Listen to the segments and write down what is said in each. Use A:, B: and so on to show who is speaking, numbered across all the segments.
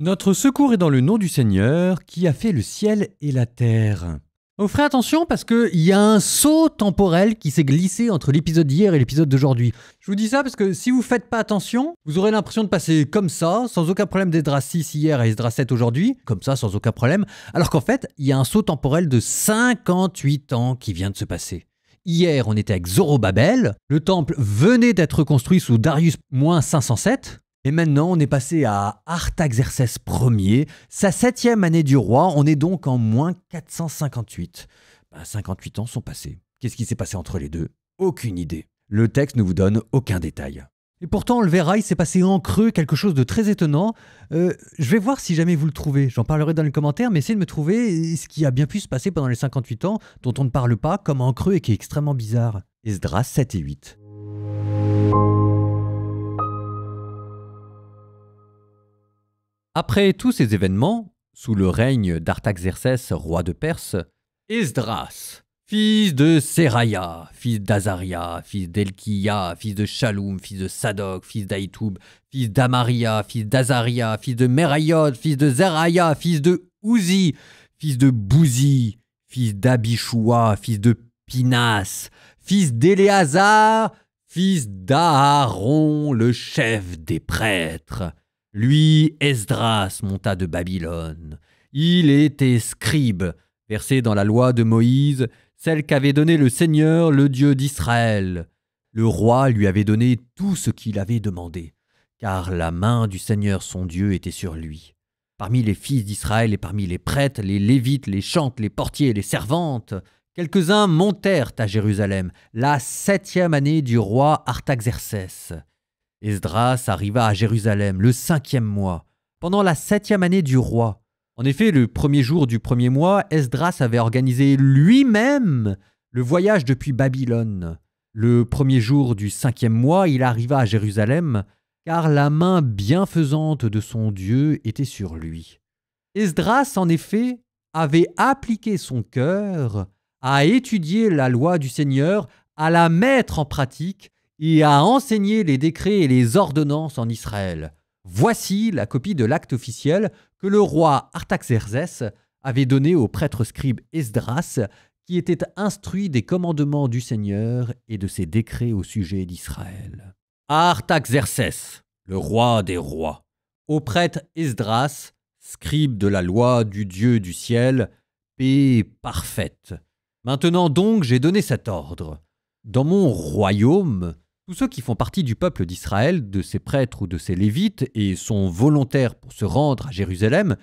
A: Notre secours est dans le nom du Seigneur qui a fait le ciel et la terre. Oh, ferez attention parce qu'il y a un saut temporel qui s'est glissé entre l'épisode d'hier et l'épisode d'aujourd'hui. Je vous dis ça parce que si vous faites pas attention, vous aurez l'impression de passer comme ça, sans aucun problème d'Esdras 6 hier et Esdras 7 aujourd'hui, comme ça sans aucun problème, alors qu'en fait, il y a un saut temporel de 58 ans qui vient de se passer. Hier, on était avec Zorobabel, le temple venait d'être construit sous Darius - 507, et maintenant, on est passé à Artaxerxès Ier, sa 7e année du roi, on est donc en -458. 58 ans sont passés. Qu'est-ce qui s'est passé entre les deux? Aucune idée. Le texte ne vous donne aucun détail. Et pourtant, on le verra, il s'est passé en creux quelque chose de très étonnant. Je vais voir si jamais vous le trouvez. J'en parlerai dans les commentaires, mais essayez de me trouver ce qui a bien pu se passer pendant les 58 ans, dont on ne parle pas, comme en creux et qui est extrêmement bizarre. Esdras 7 et 8. Après tous ces événements, sous le règne d'Artaxerxès, roi de Perse, Esdras, fils de Seraya, fils d'Azaria, fils d'Elkiya, fils de Shaloum, fils de Sadok, fils d'Aïtoub, fils d'Amaria, fils d'Azaria, fils de Merayot, fils de Zeraya, fils de Ouzi, fils de Bouzi, fils d'Abishua, fils de Pinas, fils d'Éléazar, fils d'Aaron, le chef des prêtres. Lui, Esdras, monta de Babylone. Il était scribe, versé dans la loi de Moïse, celle qu'avait donnée le Seigneur, le Dieu d'Israël. Le roi lui avait donné tout ce qu'il avait demandé, car la main du Seigneur son Dieu était sur lui. Parmi les fils d'Israël et parmi les prêtres, les lévites, les chantres, les portiers et les servantes, quelques-uns montèrent à Jérusalem, la 7e année du roi Artaxerxès. Esdras arriva à Jérusalem le 5e mois, pendant la 7e année du roi. En effet, le premier jour du premier mois, Esdras avait organisé lui-même le voyage depuis Babylone. Le premier jour du 5e mois, il arriva à Jérusalem, car la main bienfaisante de son Dieu était sur lui. Esdras, en effet, avait appliqué son cœur à étudier la loi du Seigneur, à la mettre en pratique, et à enseigner les décrets et les ordonnances en Israël. Voici la copie de l'acte officiel que le roi Artaxerxès avait donné au prêtre scribe Esdras, qui était instruit des commandements du Seigneur et de ses décrets au sujet d'Israël. Artaxerxès, le roi des rois, au prêtre Esdras, scribe de la loi du Dieu du ciel, paix parfaite. Maintenant donc j'ai donné cet ordre. Dans mon royaume, tous ceux qui font partie du peuple d'Israël, de ses prêtres ou de ses lévites, et sont volontaires pour se rendre à Jérusalem,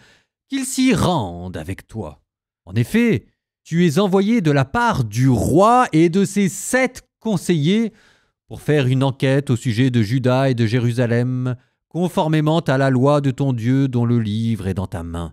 A: qu'ils s'y rendent avec toi. En effet, tu es envoyé de la part du roi et de ses 7 conseillers pour faire une enquête au sujet de Juda et de Jérusalem, conformément à la loi de ton Dieu dont le livre est dans ta main.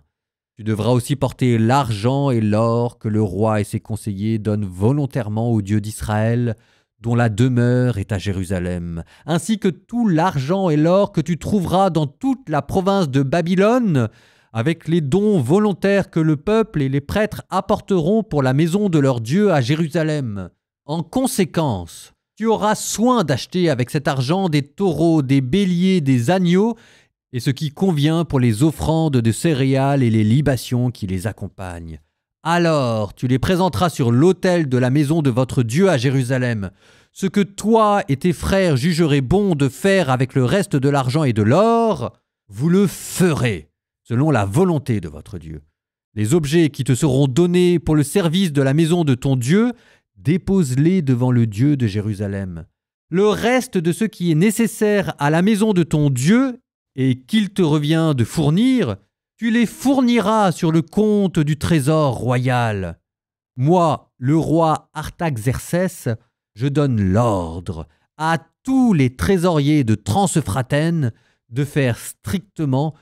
A: Tu devras aussi porter l'argent et l'or que le roi et ses conseillers donnent volontairement au Dieu d'Israël, dont la demeure est à Jérusalem, ainsi que tout l'argent et l'or que tu trouveras dans toute la province de Babylone, avec les dons volontaires que le peuple et les prêtres apporteront pour la maison de leur Dieu à Jérusalem. En conséquence, tu auras soin d'acheter avec cet argent des taureaux, des béliers, des agneaux, et ce qui convient pour les offrandes de céréales et les libations qui les accompagnent. Alors tu les présenteras sur l'autel de la maison de votre Dieu à Jérusalem. Ce que toi et tes frères jugerez bon de faire avec le reste de l'argent et de l'or, vous le ferez, selon la volonté de votre Dieu. Les objets qui te seront donnés pour le service de la maison de ton Dieu, dépose-les devant le Dieu de Jérusalem. Le reste de ce qui est nécessaire à la maison de ton Dieu et qu'il te revient de fournir, tu les fourniras sur le compte du trésor royal. Moi, le roi Artaxerxès, je donne l'ordre à tous les trésoriers de Transphratène de faire strictement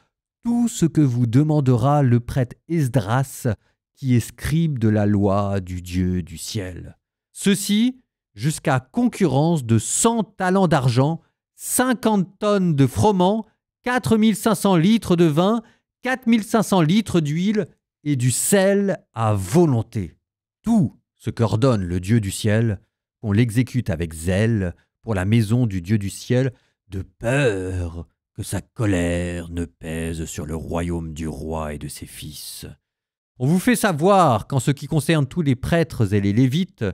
A: tout ce que vous demandera le prêtre Esdras, qui est scribe de la loi du Dieu du ciel. Ceci jusqu'à concurrence de 100 talents d'argent, 50 tonnes de froment, 4500 litres de vin, 4500 litres d'huile et du sel à volonté. Tout ce qu'ordonne le Dieu du ciel, qu'on l'exécute avec zèle pour la maison du Dieu du ciel, de peur que sa colère ne pèse sur le royaume du roi et de ses fils. On vous fait savoir qu'en ce qui concerne tous les prêtres et les lévites,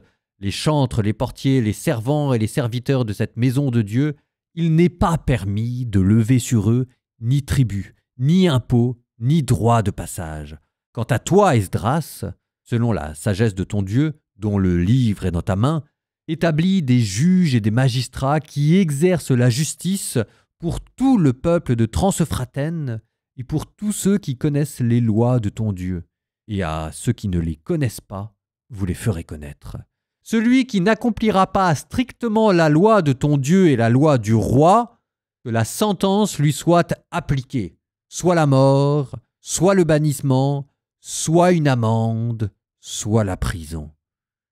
A: les chantres, les portiers, les servants et les serviteurs de cette maison de Dieu, il n'est pas permis de lever sur eux ni tribut, ni impôt, ni droit de passage. Quant à toi, Esdras, selon la sagesse de ton Dieu, dont le livre est dans ta main, établis des juges et des magistrats qui exercent la justice pour tout le peuple de Transphratène et pour tous ceux qui connaissent les lois de ton Dieu. Et à ceux qui ne les connaissent pas, vous les ferez connaître. Celui qui n'accomplira pas strictement la loi de ton Dieu et la loi du roi, que la sentence lui soit appliquée, soit la mort, soit le bannissement, soit une amende, soit la prison.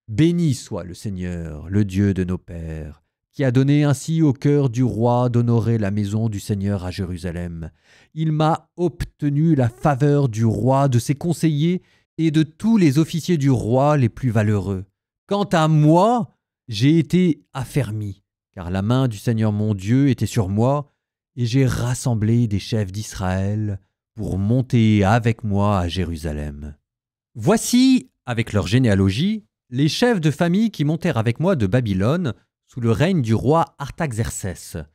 A: Béni soit le Seigneur, le Dieu de nos pères, qui a donné ainsi au cœur du roi d'honorer la maison du Seigneur à Jérusalem. Il m'a obtenu la faveur du roi, de ses conseillers et de tous les officiers du roi les plus valeureux. Quant à moi, j'ai été affermi, car la main du Seigneur mon Dieu était sur moi, et j'ai rassemblé des chefs d'Israël pour monter avec moi à Jérusalem. Voici, avec leur généalogie, les chefs de famille qui montèrent avec moi de Babylone sous le règne du roi Artaxercès.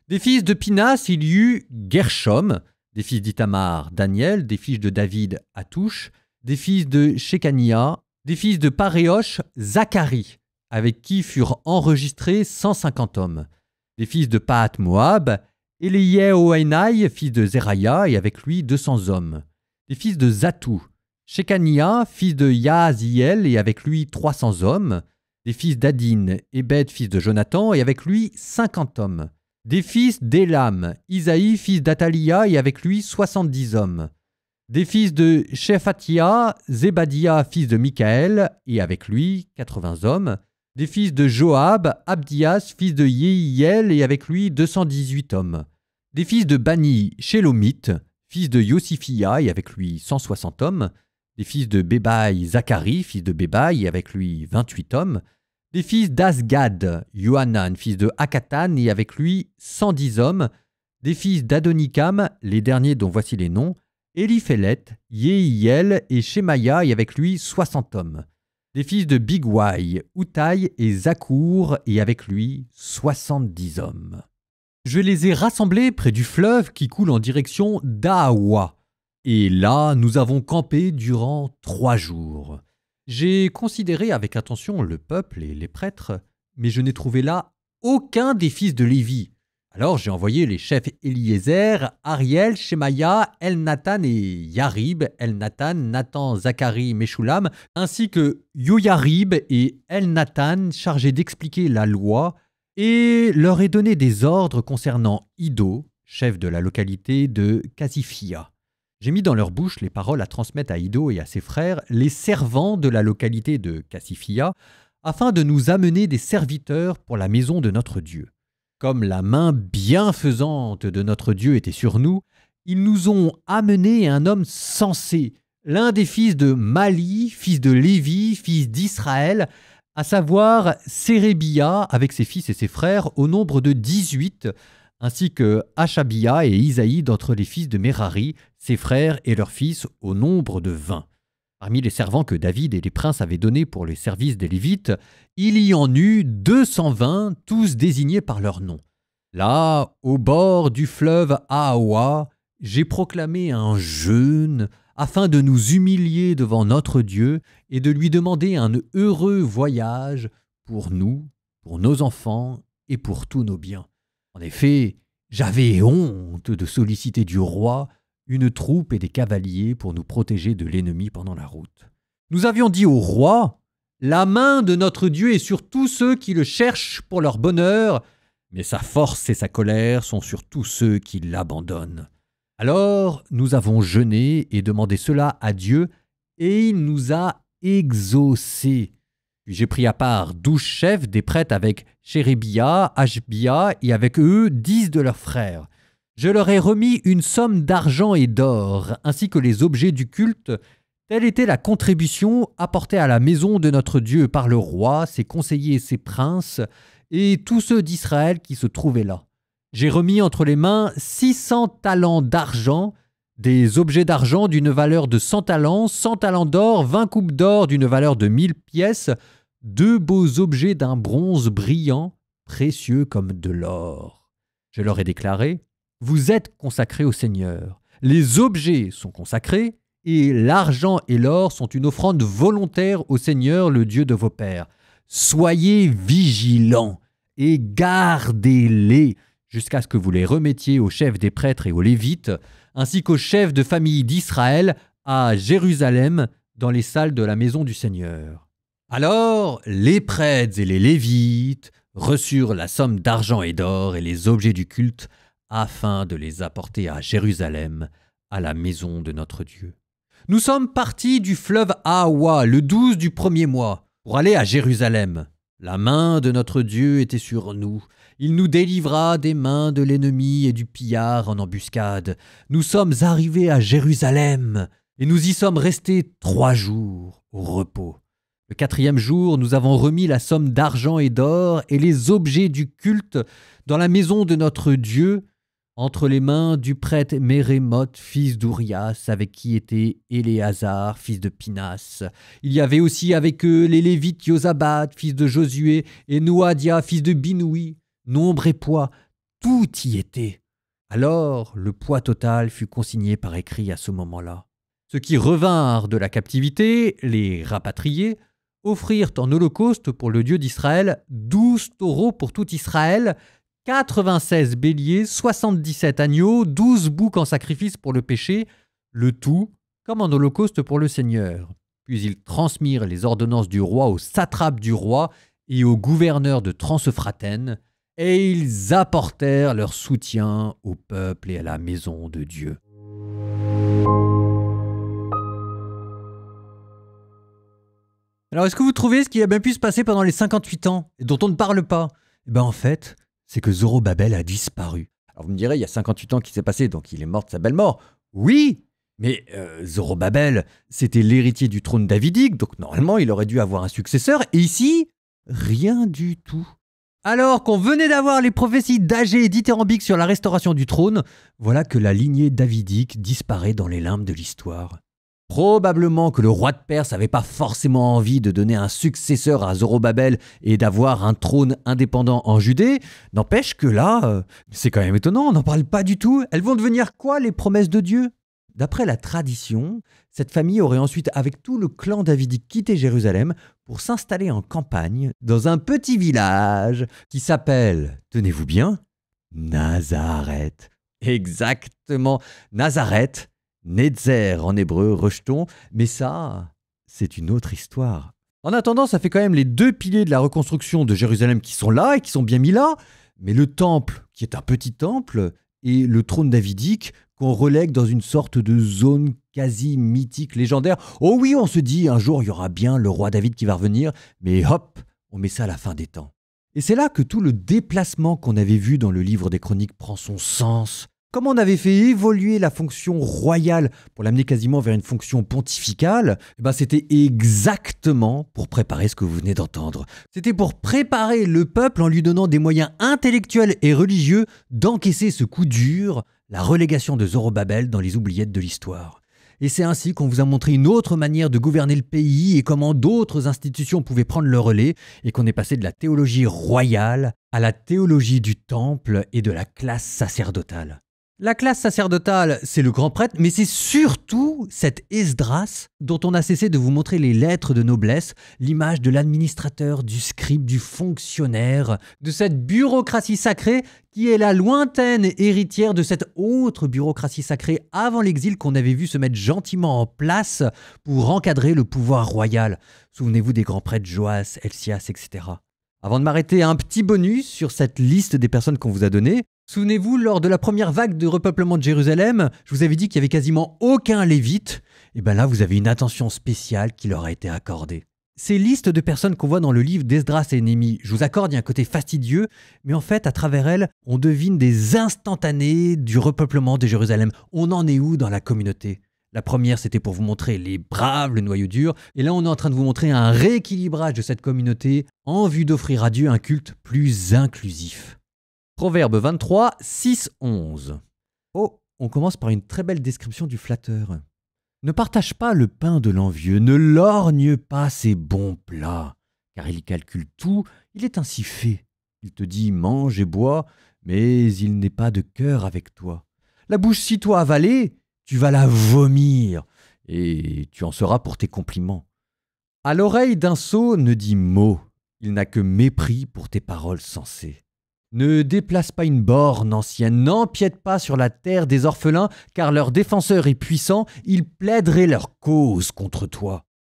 A: Des fils de Pinas, il y eut Gershom, des fils d'Ithamar, Daniel, des fils de David, Hatouch, des fils de Shekania, des fils de Paréosh, Zacharie, avec qui furent enregistrés 150 hommes. Des fils de Pahat-Moab, Eliéhoénaï, fils de Zeraya, et avec lui 200 hommes. Des fils de Zatou, Shekania, fils de Yahaziel, et avec lui 300 hommes. Des fils d'Adin, Ebed, fils de Jonathan, et avec lui 50 hommes. Des fils d'Élam, Isaïe, fils d'Athalia, et avec lui 70 hommes. Des fils de Shephatia, Zébadia, fils de Michaël, et avec lui 80 hommes. Des fils de Joab, Abdias, fils de Yehiel, et avec lui 218 hommes. Des fils de Bani, Shélomite, fils de Yosifia, et avec lui 160 hommes. Des fils de Bébaï, Zacharie, fils de Bébaï, et avec lui 28 hommes. Des fils d'Asgad, Yohanan, fils de Hakatan, et avec lui 110 hommes. Des fils d'Adonikam, les derniers dont voici les noms, Éliphélet, Yehiel et Shemaïa, et avec lui 60 hommes. Des fils de Bigwai, Outaï et Zakour, et avec lui 70 hommes. Je les ai rassemblés près du fleuve qui coule en direction d'Ahawa. Et là, nous avons campé durant 3 jours. J'ai considéré avec attention le peuple et les prêtres, mais je n'ai trouvé là aucun des fils de Lévi. Alors j'ai envoyé les chefs Eliezer, Ariel, Shemaïa, Elnathan et Yarib, Elnathan, Nathan, Zacharie, Meshulam, ainsi que Yoyarib et Elnathan chargés d'expliquer la loi, et leur ai donné des ordres concernant Ido, chef de la localité de Casifia. J'ai mis dans leur bouche les paroles à transmettre à Ido et à ses frères, les servants de la localité de Casifia, afin de nous amener des serviteurs pour la maison de notre Dieu. Comme la main bienfaisante de notre Dieu était sur nous, ils nous ont amené un homme sensé, l'un des fils de Mali, fils de Lévi, fils d'Israël, à savoir Sérébia avec ses fils et ses frères au nombre de 18, ainsi que Achabia et Isaïe d'entre les fils de Merari, ses frères et leurs fils au nombre de 20. Parmi les servants que David et les princes avaient donnés pour les services des Lévites, il y en eut 220, tous désignés par leur nom. Là, au bord du fleuve Ahawa, j'ai proclamé un jeûne afin de nous humilier devant notre Dieu et de lui demander un heureux voyage pour nous, pour nos enfants et pour tous nos biens. En effet, j'avais honte de solliciter du roi une troupe et des cavaliers pour nous protéger de l'ennemi pendant la route. Nous avions dit au roi, « La main de notre Dieu est sur tous ceux qui le cherchent pour leur bonheur, mais sa force et sa colère sont sur tous ceux qui l'abandonnent. » Alors nous avons jeûné et demandé cela à Dieu, et il nous a exaucés. Puis j'ai pris à part 12 chefs des prêtres avec Chérébia, Ashbia, et avec eux 10 de leurs frères. Je leur ai remis une somme d'argent et d'or, ainsi que les objets du culte. Telle était la contribution apportée à la maison de notre Dieu par le roi, ses conseillers et ses princes, et tous ceux d'Israël qui se trouvaient là. J'ai remis entre les mains 600 talents d'argent, des objets d'argent d'une valeur de 100 talents, 100 talents d'or, 20 coupes d'or d'une valeur de 1000 pièces, 2 beaux objets d'un bronze brillant, précieux comme de l'or. Je leur ai déclaré, « Vous êtes consacrés au Seigneur. Les objets sont consacrés et l'argent et l'or sont une offrande volontaire au Seigneur, le Dieu de vos pères. Soyez vigilants et gardez-les jusqu'à ce que vous les remettiez aux chefs des prêtres et aux Lévites, ainsi qu'aux chefs de famille d'Israël à Jérusalem dans les salles de la maison du Seigneur. » Alors les prêtres et les Lévites reçurent la somme d'argent et d'or et les objets du culte afin de les apporter à Jérusalem, à la maison de notre Dieu. Nous sommes partis du fleuve Ahawa le 12 du premier mois pour aller à Jérusalem. La main de notre Dieu était sur nous. Il nous délivra des mains de l'ennemi et du pillard en embuscade. Nous sommes arrivés à Jérusalem et nous y sommes restés 3 jours au repos. Le 4e jour, nous avons remis la somme d'argent et d'or et les objets du culte dans la maison de notre Dieu, entre les mains du prêtre Mérémoth, fils d'Urias, avec qui était Éléazar, fils de Pinas. Il y avait aussi avec eux les Lévites Yozabad, fils de Josué, et Noadia, fils de Binoui. Nombre et poids, tout y était. Alors le poids total fut consigné par écrit à ce moment-là. Ceux qui revinrent de la captivité, les rapatriés, offrirent en holocauste pour le Dieu d'Israël 12 taureaux pour tout Israël, 96 béliers, 77 agneaux, 12 boucs en sacrifice pour le péché, le tout comme en holocauste pour le Seigneur. Puis ils transmirent les ordonnances du roi au satrape du roi et au gouverneur de Transephratène, et ils apportèrent leur soutien au peuple et à la maison de Dieu. Alors, est-ce que vous trouvez ce qui a bien pu se passer pendant les 58 ans et dont on ne parle pas? Eh bien, en fait, c'est que Zorobabel a disparu. Alors, vous me direz, il y a 58 ans qu'il s'est passé, donc il est mort de sa belle mort. Oui, mais Zorobabel, c'était l'héritier du trône davidique, donc normalement, il aurait dû avoir un successeur. Et ici, rien du tout. Alors qu'on venait d'avoir les prophéties d'Agée et d'Ithérambique sur la restauration du trône, voilà que la lignée davidique disparaît dans les limbes de l'histoire. Probablement que le roi de Perse n'avait pas forcément envie de donner un successeur à Zorobabel et d'avoir un trône indépendant en Judée. N'empêche que là, c'est quand même étonnant, on n'en parle pas du tout. Elles vont devenir quoi, les promesses de Dieu? D'après la tradition, cette famille aurait ensuite, avec tout le clan davidique, quitté Jérusalem pour s'installer en campagne dans un petit village qui s'appelle, tenez-vous bien, Nazareth. Exactement, Nazareth. Netzer en hébreu, rejeton, mais ça, c'est une autre histoire. En attendant, ça fait quand même les 2 piliers de la reconstruction de Jérusalem qui sont là et qui sont bien mis là, mais le temple, qui est un petit temple, et le trône davidique, qu'on relègue dans une sorte de zone quasi mythique, légendaire. Oh oui, on se dit, un jour, il y aura bien le roi David qui va revenir, mais hop, on met ça à la fin des temps. Et c'est là que tout le déplacement qu'on avait vu dans le livre des Chroniques prend son sens. Comme on avait fait évoluer la fonction royale pour l'amener quasiment vers une fonction pontificale, c'était exactement pour préparer ce que vous venez d'entendre. C'était pour préparer le peuple en lui donnant des moyens intellectuels et religieux d'encaisser ce coup dur, la relégation de Zorobabel dans les oubliettes de l'histoire. Et c'est ainsi qu'on vous a montré une autre manière de gouverner le pays et comment d'autres institutions pouvaient prendre le relais et qu'on est passé de la théologie royale à la théologie du temple et de la classe sacerdotale. La classe sacerdotale, c'est le grand prêtre, mais c'est surtout cet Esdras dont on a cessé de vous montrer les lettres de noblesse, l'image de l'administrateur, du scribe, du fonctionnaire, de cette bureaucratie sacrée qui est la lointaine héritière de cette autre bureaucratie sacrée avant l'exil qu'on avait vu se mettre gentiment en place pour encadrer le pouvoir royal. Souvenez-vous des grands prêtres Joas, Helsias, etc. Avant de m'arrêter, un petit bonus sur cette liste des personnes qu'on vous a données. Souvenez-vous, lors de la première vague de repeuplement de Jérusalem, je vous avais dit qu'il n'y avait quasiment aucun lévite. Et bien là, vous avez une attention spéciale qui leur a été accordée. Ces listes de personnes qu'on voit dans le livre d'Esdras et Néhémie, je vous accorde, il y a un côté fastidieux, mais en fait, à travers elles, on devine des instantanés du repeuplement de Jérusalem. On en est où dans la communauté? La première, c'était pour vous montrer les braves, le noyau dur. Et là, on est en train de vous montrer un rééquilibrage de cette communauté en vue d'offrir à Dieu un culte plus inclusif. Proverbe 23, 6, 11. Oh, on commence par une très belle description du flatteur. Ne partage pas le pain de l'envieux, ne lorgne pas ses bons plats, car il calcule tout, il est ainsi fait. Il te dit mange et bois, mais il n'est pas de cœur avec toi. La bouche sitôt avalée, tu vas la vomir, et tu en seras pour tes compliments. À l'oreille d'un sot ne dis mot, il n'a que mépris pour tes paroles sensées. Ne déplace pas une borne ancienne, n'empiète pas sur la terre des orphelins, car leur défenseur est puissant, ils plaideraient leur cause contre toi.